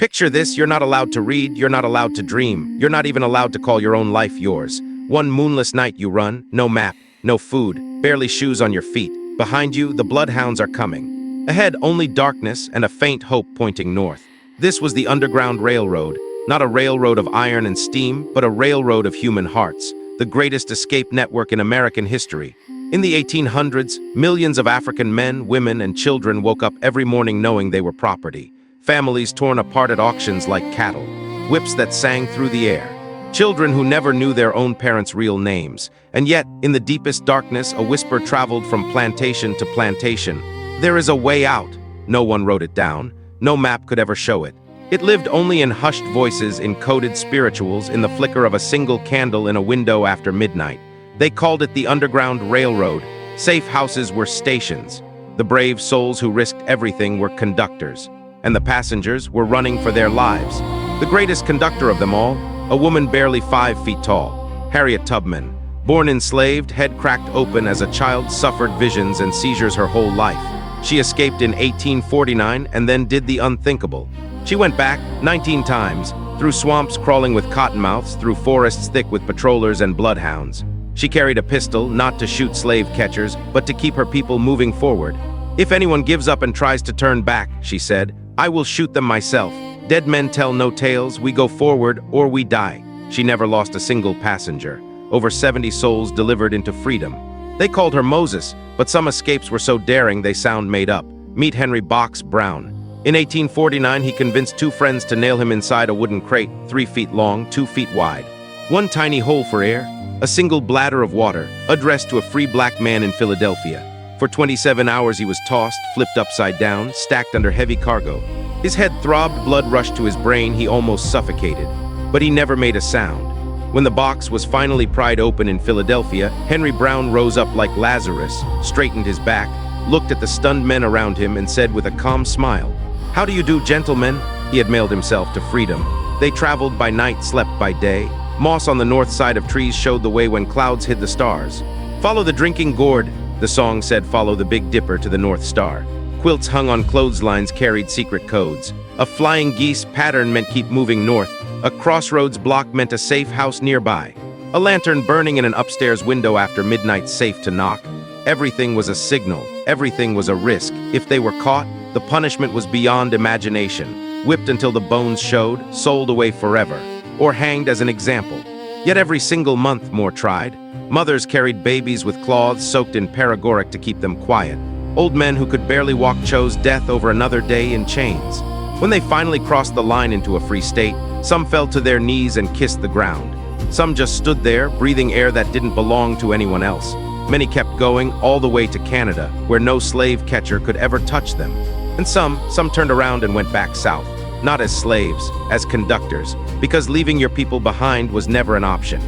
Picture this: you're not allowed to read, you're not allowed to dream, you're not even allowed to call your own life yours. One moonless night you run, no map, no food, barely shoes on your feet. Behind you, the bloodhounds are coming. Ahead, only darkness and a faint hope pointing north. This was the Underground Railroad, not a railroad of iron and steam, but a railroad of human hearts, the greatest escape network in American history. In the 1800s, millions of African men, women, and children woke up every morning knowing they were property. Families torn apart at auctions like cattle, whips that sang through the air. Children who never knew their own parents' real names. And yet, in the deepest darkness, a whisper traveled from plantation to plantation. There is a way out. No one wrote it down. No map could ever show it. It lived only in hushed voices, in coded spirituals, in the flicker of a single candle in a window after midnight. They called it the Underground Railroad. Safe houses were stations. The brave souls who risked everything were conductors. And the passengers were running for their lives. The greatest conductor of them all, a woman barely 5 feet tall, Harriet Tubman. Born enslaved, head cracked open as a child, suffered visions and seizures her whole life. She escaped in 1849 and then did the unthinkable. She went back 19 times, through swamps crawling with cottonmouths, through forests thick with patrollers and bloodhounds. She carried a pistol, not to shoot slave catchers, but to keep her people moving forward. "If anyone gives up and tries to turn back," she said, "I will shoot them myself. Dead men tell no tales, we go forward or we die." She never lost a single passenger. Over 70 souls delivered into freedom. They called her Moses, but some escapes were so daring they sound made up. Meet Henry Box Brown. In 1849, he convinced 2 friends to nail him inside a wooden crate, 3 feet long, 2 feet wide. One tiny hole for air, a single bladder of water, addressed to a free black man in Philadelphia. For 27 hours he was tossed, flipped upside down, stacked under heavy cargo. His head throbbed, blood rushed to his brain, he almost suffocated. But he never made a sound. When the box was finally pried open in Philadelphia, Henry Brown rose up like Lazarus, straightened his back, looked at the stunned men around him and said with a calm smile, "How do you do, gentlemen?" He had mailed himself to freedom. They traveled by night, slept by day. Moss on the north side of trees showed the way when clouds hid the stars. "Follow the drinking gourd," the song said, "follow the Big Dipper to the North Star." Quilts hung on clotheslines carried secret codes. A flying geese pattern meant keep moving north. A crossroads block meant a safe house nearby. A lantern burning in an upstairs window after midnight safe to knock. Everything was a signal. Everything was a risk. If they were caught, the punishment was beyond imagination. Whipped until the bones showed, sold away forever, or hanged as an example. Yet every single month more tried. Mothers carried babies with cloths soaked in paregoric to keep them quiet. Old men who could barely walk chose death over another day in chains. When they finally crossed the line into a free state, some fell to their knees and kissed the ground. Some just stood there, breathing air that didn't belong to anyone else. Many kept going all the way to Canada, where no slave catcher could ever touch them. And some turned around and went back south, not as slaves, as conductors, because leaving your people behind was never an option.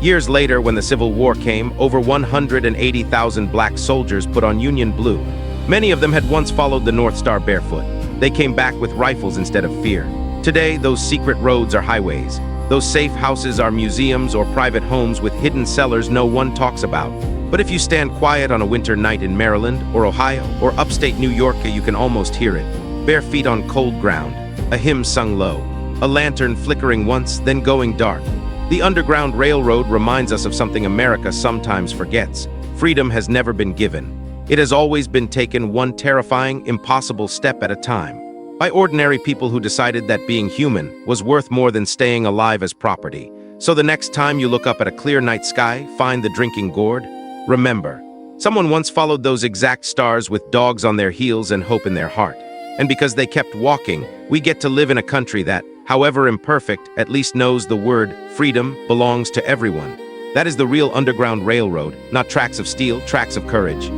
Years later, when the Civil War came, over 180,000 black soldiers put on Union blue. Many of them had once followed the North Star barefoot. They came back with rifles instead of fear. Today, those secret roads are highways. Those safe houses are museums or private homes with hidden cellars no one talks about. But if you stand quiet on a winter night in Maryland or Ohio or upstate New York, you can almost hear it. Bare feet on cold ground, a hymn sung low, a lantern flickering once, then going dark. The Underground Railroad reminds us of something America sometimes forgets. Freedom has never been given. It has always been taken one terrifying, impossible step at a time, by ordinary people who decided that being human was worth more than staying alive as property. So the next time you look up at a clear night sky, find the drinking gourd, remember, someone once followed those exact stars with dogs on their heels and hope in their heart. And because they kept walking, we get to live in a country that, however imperfect, at least knows the word freedom belongs to everyone. That is the real Underground Railroad, not tracks of steel, tracks of courage.